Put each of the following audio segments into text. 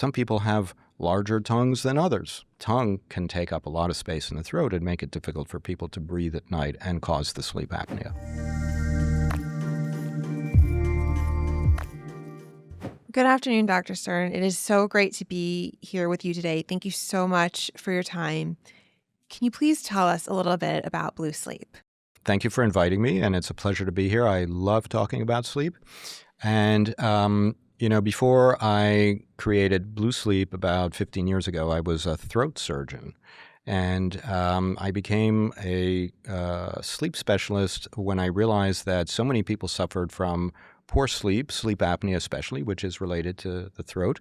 some people have larger tongues than others. Tongue can take up a lot of space in the throat and make it difficult for people to breathe at night and cause the sleep apnea. Good afternoon, Dr. Stern. It is so great to be here with you today. Thank you so much for your time. Can you please tell us a little bit about BlueSleep? Thank you for inviting me, and it's a pleasure to be here. I love talking about sleep. And, before I created BlueSleep about 15 years ago, I was a throat surgeon. And I became a sleep specialist when I realized that so many people suffered from poor sleep apnea especially, which is related to the throat.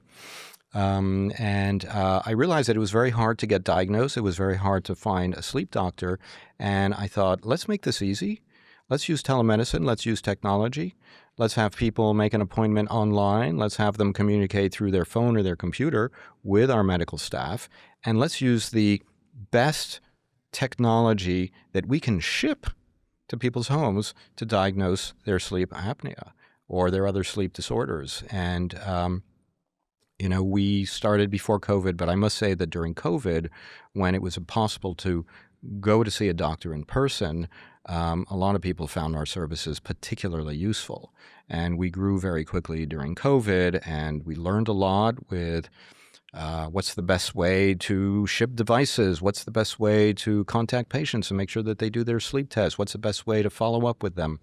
I realized that it was very hard to get diagnosed. It was very hard to find a sleep doctor. And I thought, let's make this easy. Let's use telemedicine. Let's use technology. Let's have people make an appointment online. Let's have them communicate through their phone or their computer with our medical staff. And let's use the best technology that we can ship to people's homes to diagnose their sleep apnea or their other sleep disorders. And, we started before COVID, but I must say that during COVID, when it was impossible to go to see a doctor in person, a lot of people found our services particularly useful. And we grew very quickly during COVID, and we learned a lot with what's the best way to ship devices? What's the best way to contact patients and make sure that they do their sleep test? What's the best way to follow up with them?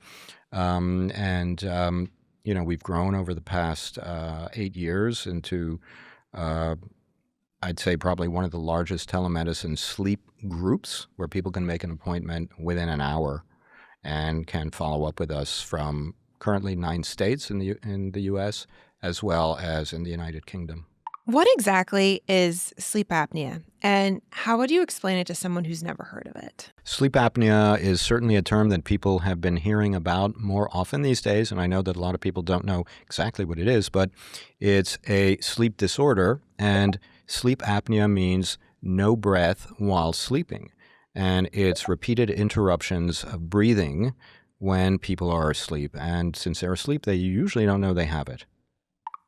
We've grown over the past 8 years into, I'd say, probably one of the largest telemedicine sleep groups where people can make an appointment within an hour and can follow up with us from currently 9 states in the U.S. as well as in the United Kingdom. What exactly is sleep apnea, and how would you explain it to someone who's never heard of it? Sleep apnea is certainly a term that people have been hearing about more often these days, and I know that a lot of people don't know exactly what it is, but it's a sleep disorder, and sleep apnea means no breath while sleeping, and it's repeated interruptions of breathing when people are asleep, and since they're asleep, they usually don't know they have it.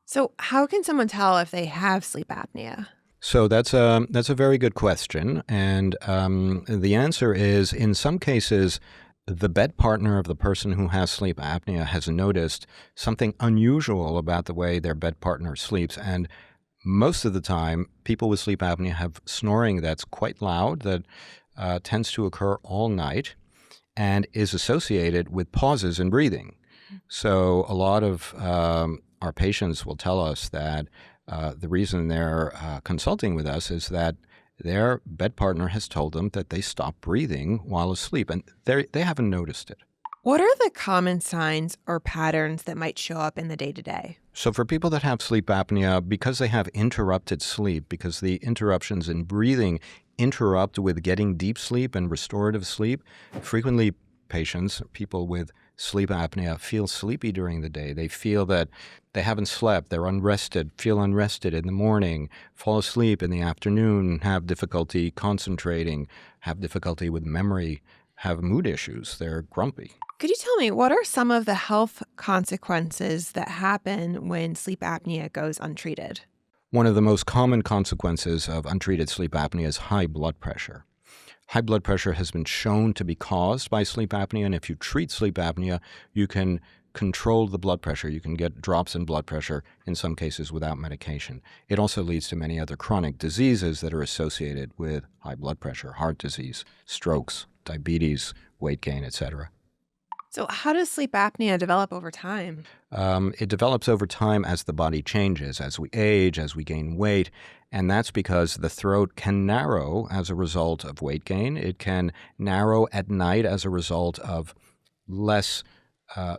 So how can someone tell if they have sleep apnea? So that's a very good question. And the answer is, in some cases, the bed partner of the person who has sleep apnea has noticed something unusual about the way their bed partner sleeps. And most of the time, people with sleep apnea have snoring that's quite loud, that tends to occur all night and is associated with pauses in breathing. So a lot of our patients will tell us that the reason they're consulting with us is that their bed partner has told them that they stop breathing while asleep, and they haven't noticed it. What are the common signs or patterns that might show up in the day-to-day? So for people that have sleep apnea, because they have interrupted sleep, because the interruptions in breathing interrupt with getting deep sleep and restorative sleep, frequently people with sleep apnea feel sleepy during the day. They feel that they haven't slept, they're unrested, feel unrested in the morning, fall asleep in the afternoon, have difficulty concentrating, have difficulty with memory, have mood issues, they're grumpy. Could you tell me, what are some of the health consequences that happen when sleep apnea goes untreated? One of the most common consequences of untreated sleep apnea is high blood pressure. High blood pressure has been shown to be caused by sleep apnea, and if you treat sleep apnea, you can control the blood pressure. You can get drops in blood pressure, in some cases without medication. It also leads to many other chronic diseases that are associated with high blood pressure: heart disease, strokes, diabetes, weight gain, etc. So how does sleep apnea develop over time? It develops over time as the body changes, as we age, as we gain weight, and that's because the throat can narrow as a result of weight gain. It can narrow at night as a result of less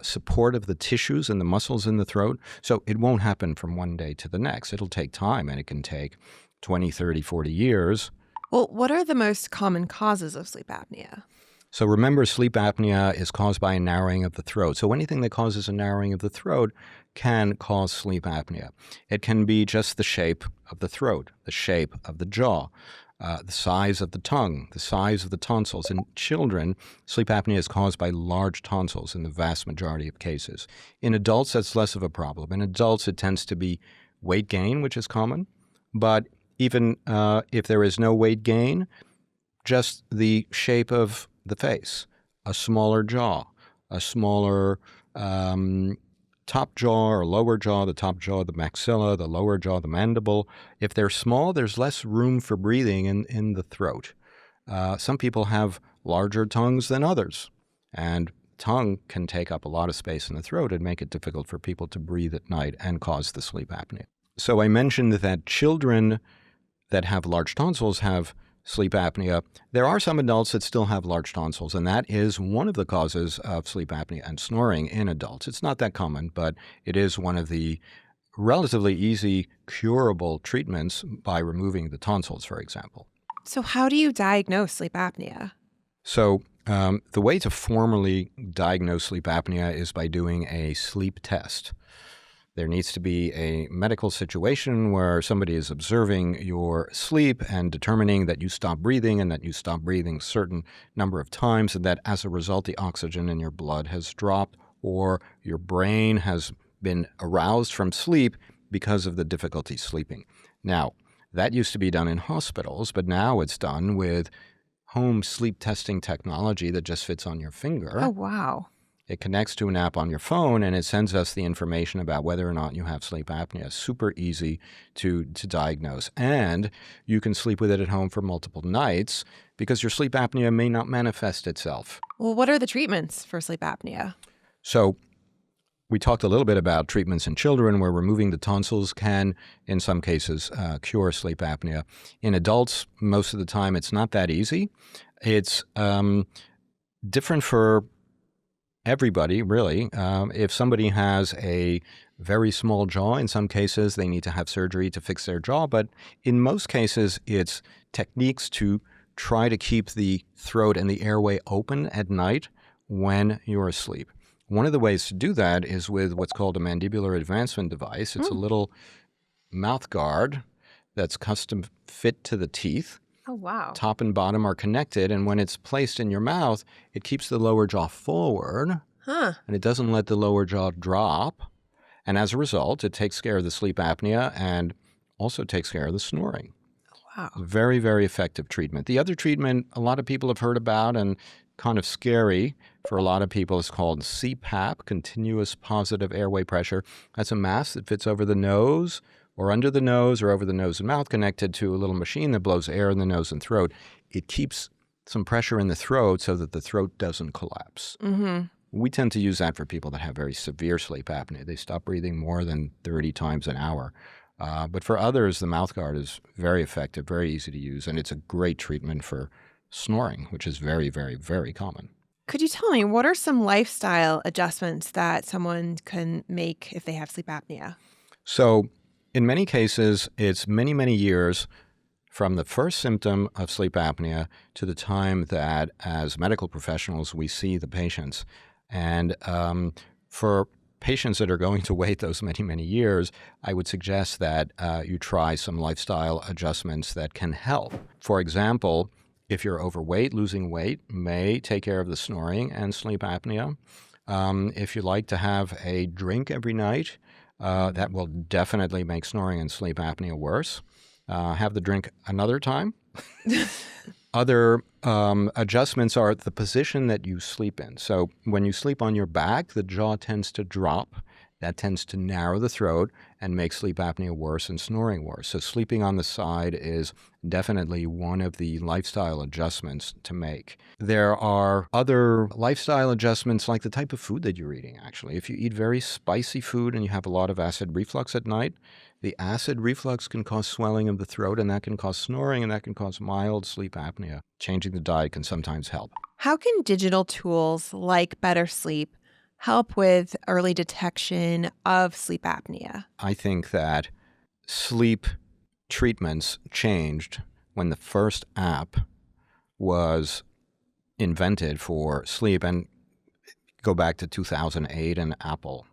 support of the tissues and the muscles in the throat. So it won't happen from one day to the next. It'll take time, and it can take 20, 30, 40 years. Well, what are the most common causes of sleep apnea? So remember, sleep apnea is caused by a narrowing of the throat. So anything that causes a narrowing of the throat can cause sleep apnea. It can be just the shape of the throat, the shape of the jaw, the size of the tongue, the size of the tonsils. In children, sleep apnea is caused by large tonsils in the vast majority of cases. In adults, that's less of a problem. In adults, it tends to be weight gain, which is common, But even if there is no weight gain, just the shape of the face, a smaller jaw, a smaller top jaw or lower jaw, the top jaw, the maxilla, the lower jaw, the mandible. If they're small, there's less room for breathing in the throat. Some people have larger tongues than others, and tongue can take up a lot of space in the throat and make it difficult for people to breathe at night and cause the sleep apnea. So I mentioned that children that have large tonsils have sleep apnea. There are some adults that still have large tonsils, and that is one of the causes of sleep apnea and snoring in adults. It's not that common, but it is one of the relatively easy curable treatments by removing the tonsils, for example. So how do you diagnose sleep apnea? So the way to formally diagnose sleep apnea is by doing a sleep test. There needs to be a medical situation where somebody is observing your sleep and determining that you stop breathing and that you stop breathing a certain number of times, and that as a result the oxygen in your blood has dropped or your brain has been aroused from sleep because of the difficulty sleeping. Now, that used to be done in hospitals, but now it's done with home sleep testing technology that just fits on your finger. Oh, wow. It connects to an app on your phone, and it sends us the information about whether or not you have sleep apnea. Super easy to diagnose. And you can sleep with it at home for multiple nights because your sleep apnea may not manifest itself. Well, what are the treatments for sleep apnea? So we talked a little bit about treatments in children where removing the tonsils can, in some cases, cure sleep apnea. In adults, most of the time, it's not that easy. It's different for everybody, really. If somebody has a very small jaw, in some cases, they need to have surgery to fix their jaw. But in most cases, it's techniques to try to keep the throat and the airway open at night when you're asleep. One of the ways to do that is with what's called a mandibular advancement device. It's a little mouth guard that's custom fit to the teeth. Oh, wow. Top and bottom are connected, and when it's placed in your mouth, it keeps the lower jaw forward, and it doesn't let the lower jaw drop. And as a result, it takes care of the sleep apnea and also takes care of the snoring. Wow. Very, very effective treatment. The other treatment a lot of people have heard about and kind of scary for a lot of people is called CPAP, continuous positive airway pressure. That's a mask that fits over the nose or under the nose or over the nose and mouth, connected to a little machine that blows air in the nose and throat. It keeps some pressure in the throat so that the throat doesn't collapse. Mm-hmm. We tend to use that for people that have very severe sleep apnea. They stop breathing more than 30 times an hour. But for others, the mouth guard is very effective, very easy to use, and it's a great treatment for snoring, which is very, very, very common. Could you tell me, what are some lifestyle adjustments that someone can make if they have sleep apnea? So in many cases, it's many, many years from the first symptom of sleep apnea to the time that as medical professionals we see the patients. And for patients that are going to wait those many, many years, I would suggest that you try some lifestyle adjustments that can help. For example, if you're overweight, losing weight may take care of the snoring and sleep apnea. If you like to have a drink every night, that will definitely make snoring and sleep apnea worse. Have the drink another time. Other adjustments are the position that you sleep in. So when you sleep on your back, the jaw tends to drop. That tends to narrow the throat and make sleep apnea worse and snoring worse. So sleeping on the side is definitely one of the lifestyle adjustments to make. There are other lifestyle adjustments like the type of food that you're eating, actually. If you eat very spicy food and you have a lot of acid reflux at night, the acid reflux can cause swelling of the throat, and that can cause snoring, and that can cause mild sleep apnea. Changing the diet can sometimes help. How can digital tools like BetterSleep help with early detection of sleep apnea? I think that sleep treatments changed when the first app was invented for sleep, and go back to 2008 and Apple.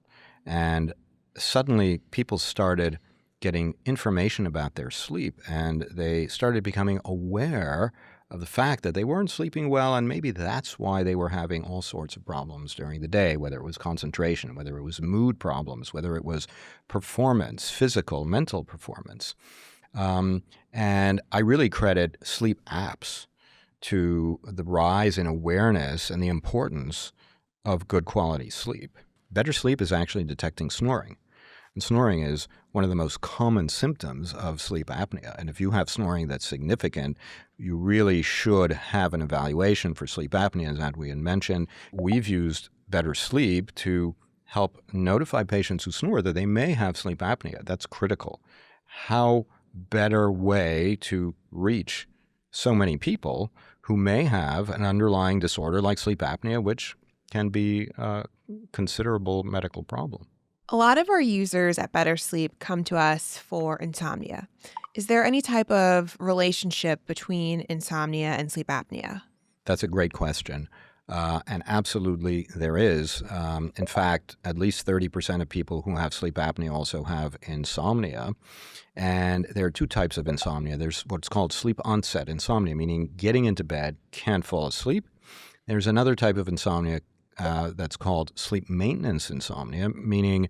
And suddenly people started getting information about their sleep, and they started becoming aware of the fact that they weren't sleeping well, and maybe that's why they were having all sorts of problems during the day, whether it was concentration, whether it was mood problems, whether it was performance, physical, mental performance. And I really credit sleep apps to the rise in awareness and the importance of good quality sleep. BetterSleep is actually detecting snoring. And snoring is one of the most common symptoms of sleep apnea. And if you have snoring that's significant, you really should have an evaluation for sleep apnea, as we had mentioned. We've used BetterSleep to help notify patients who snore that they may have sleep apnea. That's critical. How better way to reach so many people who may have an underlying disorder like sleep apnea, which can be a considerable medical problem. A lot of our users at BetterSleep come to us for insomnia. Is there any type of relationship between insomnia and sleep apnea? That's a great question. And absolutely there is. In fact, at least 30% of people who have sleep apnea also have insomnia. And there are two types of insomnia. There's what's called sleep onset insomnia, meaning getting into bed, can't fall asleep. There's another type of insomnia that's called sleep maintenance insomnia, meaning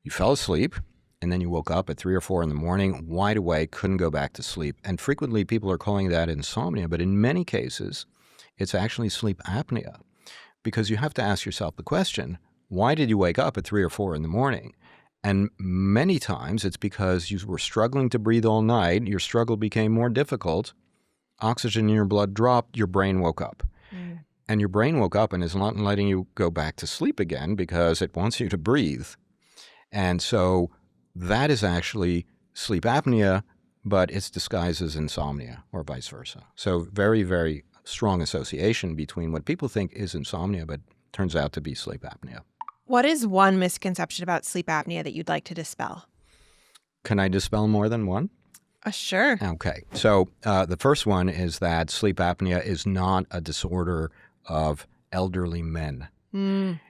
you fell asleep and then you woke up at 3 or 4 in the morning, wide awake, couldn't go back to sleep. And frequently people are calling that insomnia, but in many cases, it's actually sleep apnea, because you have to ask yourself the question, why did you wake up at 3 or 4 in the morning? And many times it's because you were struggling to breathe all night, your struggle became more difficult, oxygen in your blood dropped, your brain woke up. And your brain woke up and is not letting you go back to sleep again because it wants you to breathe. And so that is actually sleep apnea, but it's disguised as insomnia or vice versa. So very, very strong association between what people think is insomnia, but turns out to be sleep apnea. What is one misconception about sleep apnea that you'd like to dispel? Can I dispel more than one? Sure. Okay. So the first one is that sleep apnea is not a disorder of elderly men.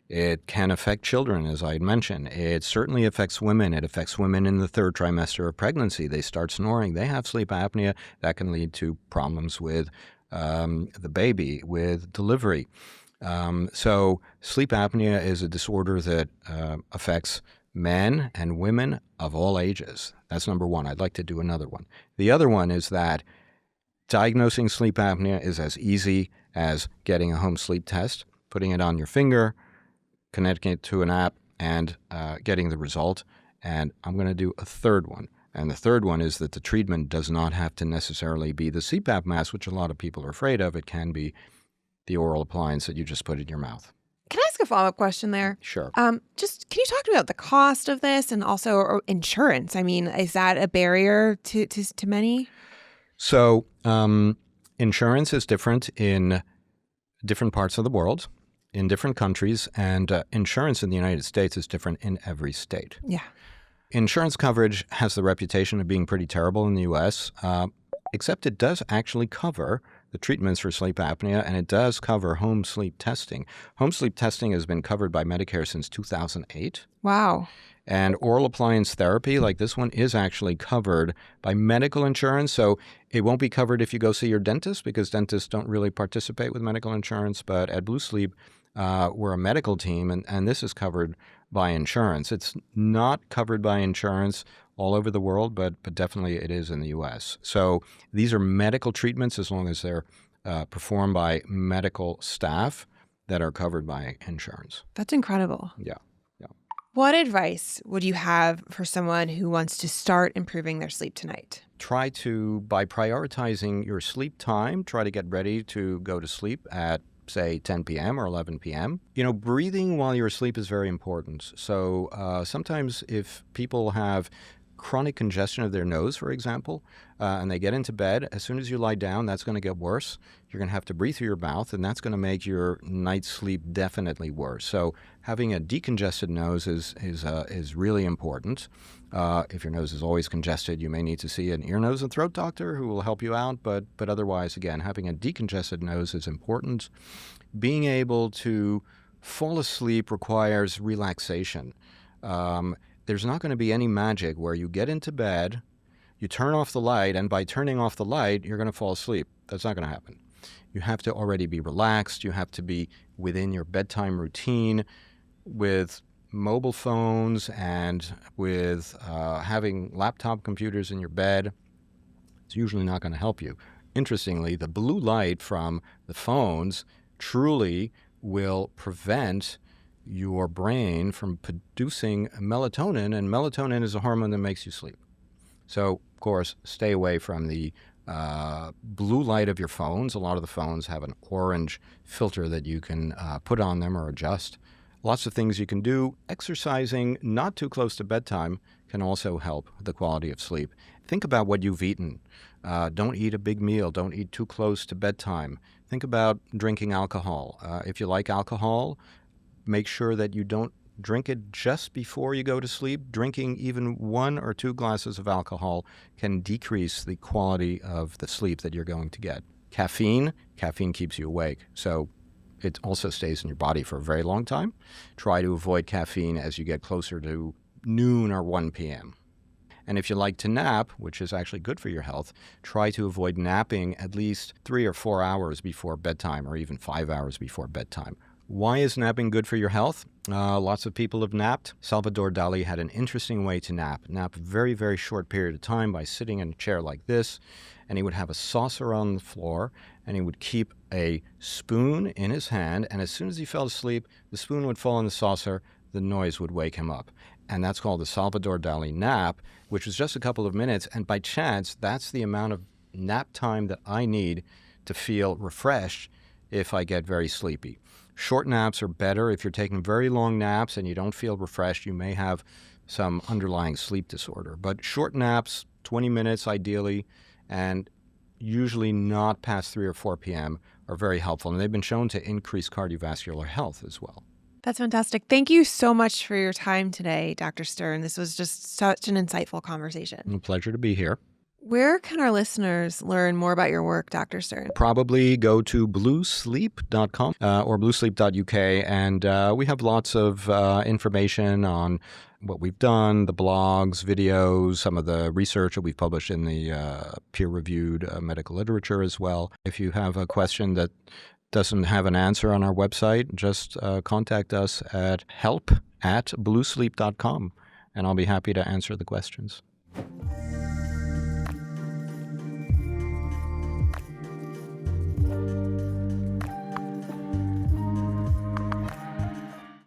It can affect children, as I had mentioned. It certainly affects women. It affects women in the 3rd trimester of pregnancy. They start snoring. They have sleep apnea. That can lead to problems with the baby, with delivery. So sleep apnea is a disorder that affects men and women of all ages. That's number one. I'd like to do another one. The other one is that diagnosing sleep apnea is as easy as getting a home sleep test, putting it on your finger, connecting it to an app, and getting the result. And I'm going to do a third one. And the third one is that the treatment does not have to necessarily be the CPAP mask, which a lot of people are afraid of. It can be the oral appliance that you just put in your mouth. Can I ask a follow-up question there? Sure. Just can you talk to me about the cost of this and also insurance? I mean, is that a barrier to many? So insurance is different in different parts of the world, in different countries, and insurance in the United States is different in every state. Yeah. Insurance coverage has the reputation of being pretty terrible in the U.S., except it does actually cover the treatments for sleep apnea, and it does cover home sleep testing. Home sleep testing has been covered by Medicare since 2008. Wow. And oral appliance therapy, like this one, is actually covered by medical insurance. So it won't be covered if you go see your dentist, because dentists don't really participate with medical insurance. But at BlueSleep, we're a medical team, and this is covered by insurance. It's not covered by insurance all over the world, but definitely it is in the U.S. So these are medical treatments as long as they're performed by medical staff that are covered by insurance. That's incredible. Yeah. What advice would you have for someone who wants to start improving their sleep tonight? Try to, by prioritizing your sleep time, try to get ready to go to sleep at, say, 10 p.m. or 11 p.m. You know, breathing while you're asleep is very important. So sometimes if people have chronic congestion of their nose, for example, and they get into bed, as soon as you lie down, that's going to get worse. You're going to have to breathe through your mouth, and that's going to make your night's sleep definitely worse. So having a decongested nose is really important. If your nose is always congested, you may need to see an ear, nose, and throat doctor who will help you out. But otherwise, again, having a decongested nose is important. Being able to fall asleep requires relaxation. There's not going to be any magic where you get into bed, you turn off the light, and by turning off the light, you're going to fall asleep. That's not going to happen. You have to already be relaxed. You have to be within your bedtime routine with mobile phones and with having laptop computers in your bed. It's usually not going to help you. Interestingly, the blue light from the phones truly will prevent your brain from producing melatonin, and melatonin is a hormone that makes you sleep. So, of course, stay away from the blue light of your phones. A lot of the phones have an orange filter that you can put on them or adjust. Lots of things you can do. Exercising not too close to bedtime can also help the quality of sleep. Think about what you've eaten. Don't eat a big meal. Don't eat too close to bedtime. Think about drinking alcohol. If you like alcohol, make sure that you don't drink it just before you go to sleep. Drinking even 1 or 2 glasses of alcohol can decrease the quality of the sleep that you're going to get. Caffeine keeps you awake. So it also stays in your body for a very long time. Try to avoid caffeine as you get closer to noon or 1 p.m. And if you like to nap, which is actually good for your health, try to avoid napping at least 3 or 4 hours before bedtime, or even 5 hours before bedtime. Why is napping good for your health? Lots of people have napped. Salvador Dali had an interesting way to nap. Nap a very, very short period of time by sitting in a chair like this, and he would have a saucer on the floor, and he would keep a spoon in his hand, and as soon as he fell asleep, the spoon would fall in the saucer, the noise would wake him up. And that's called the Salvador Dali nap, which was just a couple of minutes, and by chance, that's the amount of nap time that I need to feel refreshed if I get very sleepy. Short naps are better. If you're taking very long naps and you don't feel refreshed, you may have some underlying sleep disorder. But short naps, 20 minutes ideally, and usually not past 3 or 4 p.m. are very helpful. And they've been shown to increase cardiovascular health as well. That's fantastic. Thank you so much for your time today, Dr. Stern. This was just such an insightful conversation. A pleasure to be here. Where can our listeners learn more about your work, Dr. Stern? Probably go to BlueSleep.com or BlueSleep.uk, and we have lots of information on what we've done, the blogs, videos, some of the research that we've published in the peer-reviewed medical literature as well. If you have a question that doesn't have an answer on our website, just contact us at help@bluesleep.com, and I'll be happy to answer the questions.